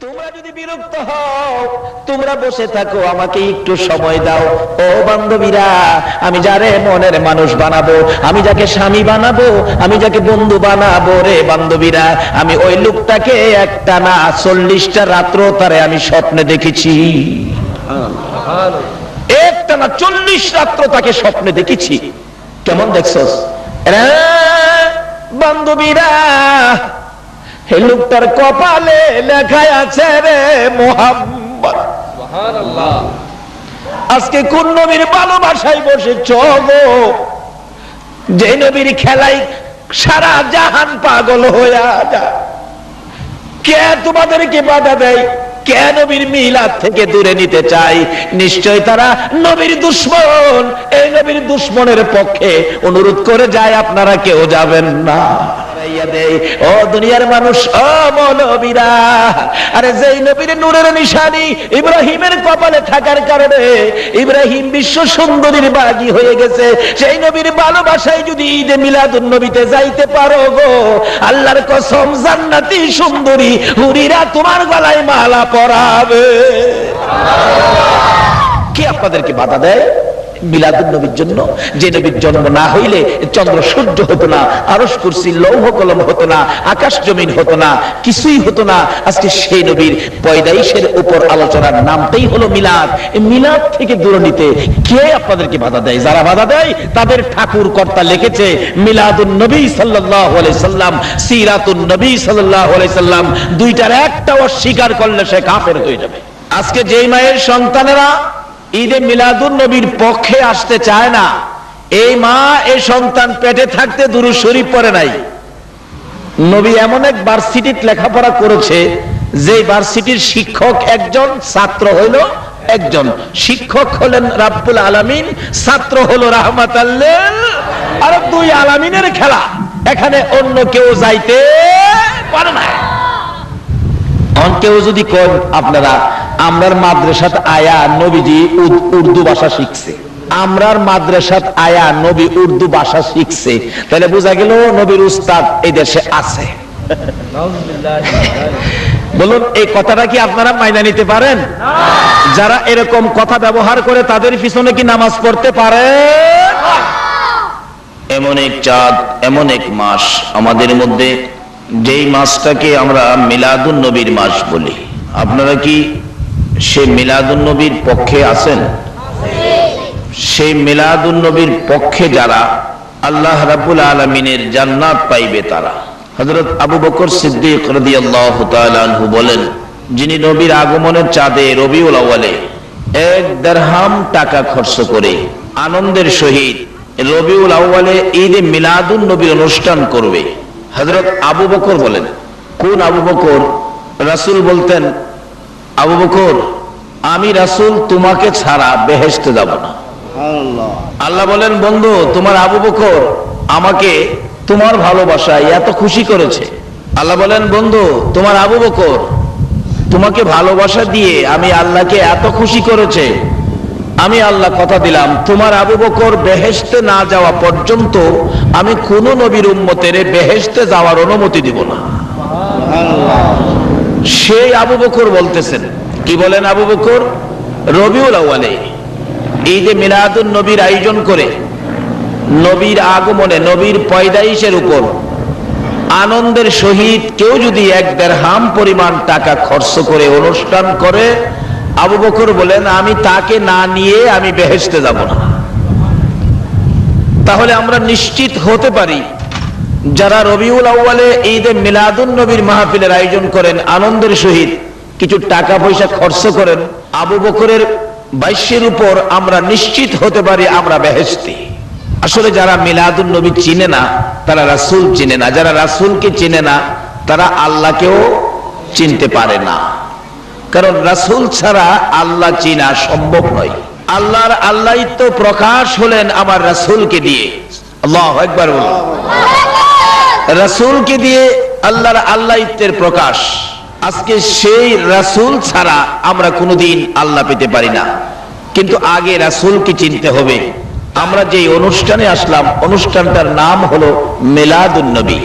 তোমরা যদি বিরক্ত হও, তোমরা বসে থাকো, আমাকে একটু সময় দাও। ও বান্ধবীরা, আমি যারে মনের মানুষ বানাবো, আমি যাকে স্বামী বানাবো, আমি যাকে বন্ধু বানাবো, রে বান্ধবীরা, আমি ওই লোকটাকে একটা না 40টা রাত্র তারে আমি স্বপ্নে দেখেছি। একটা না 40 রাত্র তাকে স্বপ্নে দেখেছি। কেমন দেখছস বান্ধবীরা? এই লোকটার কপালে লেখায় আছে রে মুহাম্মদ। সুবহানাল্লাহ। আজকে কোন নবীর ভালোবাসায় বসেছ গো, যে নবীর খেলায় সারা জাহান পাগল হয়ে যায়? কে তোমাদেরকে বাধা দেয়? কে নবীর মিলাদ থেকে দূরে নিতে চাই? নিশ্চয় তারা নবীর দুশমন। এই নবীর দুশমনের পক্ষে অনুরোধ করে যায়, আপনারা কেউ যাবেন না। ও দুনিয়ার মানুষ, ও মৌলবীরা, আরে যেই নবীর নূরের নিশানি ইব্রাহিমের কপালে থাকার কারণে ইব্রাহিম বিশ্ব সুন্দরীর বাগী হয়ে গেছে, সেই নবীর ভালোবাসায় যদি ঈদে মিলাদুন নবীতে যাইতে পারো গো, আল্লাহর কসম জান্নাতি সুন্দরী হুরিরা তোমার গলায় মালা পরাবে। কে আপনাদেরকে বাধা দেয় মিলাদুন নবীর জন্য? যে নবীর জন্ম না হইলে চন্দ্র সূর্য হতো না, আরশ কুরসি লৌহ কলম হতো না, আকাশ জমিন হতো না, কিছুই হতো না। আজকে সেই নবীর পয়দাইশের উপর আলোচনার নামটাই হলো মিলাদ। মিলাদ থেকে দূরে নিতে কে আপনাদেরকে বাধা দেয়? যারা বাধা দেয় তাদের ঠাকুর কর্তা লিখেছে মিলাদুন নবী সাল্লাল্লাহু আলাইহি সাল্লাম, সিরাতুন নবী সাল্লাল্লাহু আলাইহি সাল্লাম, দুইটার একটা অস্বীকার করলে সে কাফের হয়ে যাবে। আজকে যেই মায়ের সন্তানেরা ঈদে মিলাদুন নবীর পক্ষে আসতে চায় না, এই মা এই সন্তান পেটে থাকতে দুরূদ শরীফ পড়ে নাই। নবী এমন এক ভার্সিটিতে লেখাপড়া করেছে, যে ভার্সিটির শিক্ষক একজন, ছাত্র হইল একজন। শিক্ষক হলেন রাব্বুল আলামিন, ছাত্র হলো রাহমাতাল লিল আর দুই আলামিনের খেলা। এখানে অন্য কেউ যাইতে পারে না। কেউ যদি কোন আপনারা আমরার মাদ্রাসাত আয়া নবীজি উর্দু ভাষা শিখছে, আমরার মাদ্রাসাত আয়া নবী উর্দু ভাষা শিখছে, তাহলে বোঝা গেল নবীর উস্তাদ এই দেশে আছে। বলুন, এই কথাটা কি আপনারা মাইনা নিতে পারেন? যারা এরকম কথা ব্যবহার করে তাদের পিছনে কি নামাজ পড়তে পারে? এমন এক চাঁদ, এমন এক মাস আমাদের মধ্যে, যেই মাসটাকে আমরা মিলাদুন নবীর মাস বলি। আপনারা কি সেই মিলাদুন নবীর পক্ষে আছেন? সেই মিলাদুন নবীর পক্ষে যারা, আল্লাহ রাব্বুল আলামিনের জান্নাত পাইবে তারা। হযরত আবু বকর সিদ্দিক রাদিয়াল্লাহু তাআলা আনহু বলেন, যিনি নবীর আগমনের চাঁদে রবিউল আউয়ালে 1 দিরহাম টাকা খরচ করে আনন্দের সহিত রবিউল আউয়ালে ঈদে মিলাদুন নবীর অনুষ্ঠান করবে। হযরত আবু বকর বলেন, কোন আবু বকর? রাসূল বলতেন, আবু বকর, আমি রাসূল তোমাকে ছাড়া বেহেশতে যাব না। আল্লাহ বলেন, বন্ধু, তোমার আবু বকর আমাকে তোমার ভালোবাসায় এত খুশি করেছে। আল্লাহ বলেন, বন্ধু, তোমার আবু বকর তোমাকে ভালোবাসা দিয়ে আমি আল্লাহকে এত খুশি করেছে, আমি আল্লাহ কথা দিলাম তোমার আবু বকর বেহেশতে না যাওয়া পর্যন্ত আমি কোন নবীর উম্মতের বেহেশতে যাওয়ার অনুমতি দিব না। সেই আবু বকর বলতেছেন, কি বলেন আবু বকর? রবিউল আউয়ালে ঈদে মিলাদুন নবীর আয়োজন করে নবীর আগমনে, নবীর পয়দাইশের উপর আনন্দের সহিত কেউ যদি 1 দিরহাম পরিমাণ টাকা খরচ করে অনুষ্ঠান করে, আবু বকর বলেন, আমি তাকে না নিয়ে আমি বেহেশতে যাব না। তাহলে আমরা নিশ্চিত হতে পারি, যারা রবিউল আউয়ালে ঈদে মিলাদুন নবীর মাহফিলের আয়োজন করেন, আনন্দের সহিত কিছু টাকা পয়সা খরচ করেন, আবু বকরের বাইশের উপর আমরা নিশ্চিত হতে পারি আমরা বেহেশতি। আসলে যারা মিলাদুন নবী চিনে না তারা রাসূল চিনে না, যারা রাসূলকে চিনে না তারা আল্লাহকেও চিনতে পারে না। কারণ রাসূল ছাড়া আল্লাহ চিনা সম্ভব নয়। আল্লাহর আল্লাহিত্ব প্রকাশ হলেন আমার রাসূলকে দিয়ে। আল্লাহু আকবার বলুন। রাসূলকে দিয়ে আল্লাহর আল্লাহিত্বের প্রকাশ। আজকে সেই রাসূল ছাড়া আমরা কোনোদিন আল্লাহ পেতে পারি না। কিন্তু আগে রাসূলকে চিনতে হবে। আমরা যে অনুষ্ঠানে আসলাম, অনুষ্ঠানটার নাম হলো মিলাদুন নবী।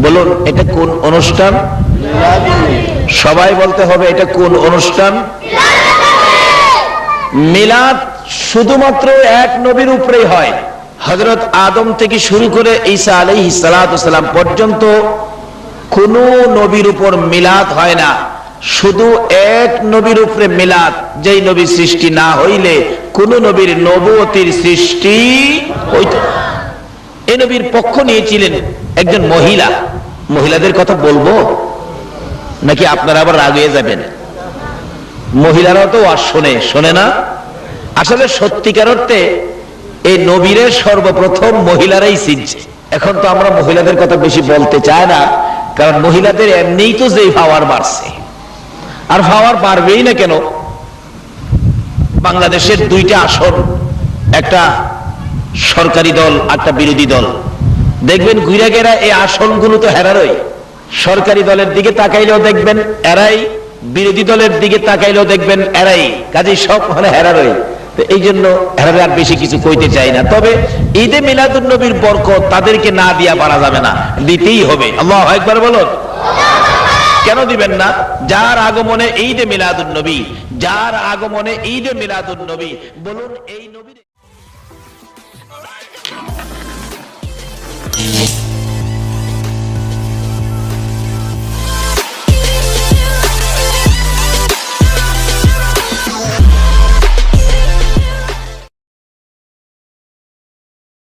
বলুন, এটা কোন অনুষ্ঠান? সবাই বলতে হবে এটা কোন অনুষ্ঠান? মিলাদ শুধুমাত্র এক নবীর উপরেই হয়। হযরত আদম থেকে শুরু করে ঈসা আলাইহিস সালাতু সালাম পর্যন্ত কোন নবীর উপর মিলাদ হয় না। শুধু এক নবীর উপরে মিলাদ, যেই নবী সৃষ্টি না হইলে কোন নবীর নবুয়তির সৃষ্টি হইত না। এই নবীর পক্ষ নিয়েছিলেন একজন মহিলা। মহিলাদের কথা বলবো নাকি আপনারা আবার রাগিয়ে যাবেন? মহিলারাও তো ওয়াজ শোনে না? আসলে সত্যিকার অর্থে এই নবীরে সর্বপ্রথম মহিলারাই চিনছে। এখন তো আমরা মহিলাদের কথা বেশি বলতে চাই না, কারণ মহিলাদের এমনিই তো যেই পাওয়ার বাড়ছে, আর পাওয়ার বাড়বেই না কেন? বাংলাদেশের দুইটা আসন, একটা সরকারি দল একটা বিরোধী দল, দেখবেন ঘুরে গেরা এই আসনগুলো তো হেরারই। সরকারি দলের দিকে তাকাইলেও দেখবেন এরাই, বিরোধী দলের দিকে তাকাইলেও দেখবেন এরাই, কাজেই সব মানে হেরারই। তো এই জন্য হেরারে আর বেশি কিছু কইতে চাই না। তবে ঈদে মিলাদুন নবীর বরকত তাদেরকে না দিয়া পারা যাবে না, দিতেই হবে। আল্লাহু আকবার বলুন। কেন দিবেন না? যার আগমনে ঈদে মিলাদুন নবী, যার আগমনে ঈদে মিলাদুন নবী, বলুন এই নবীর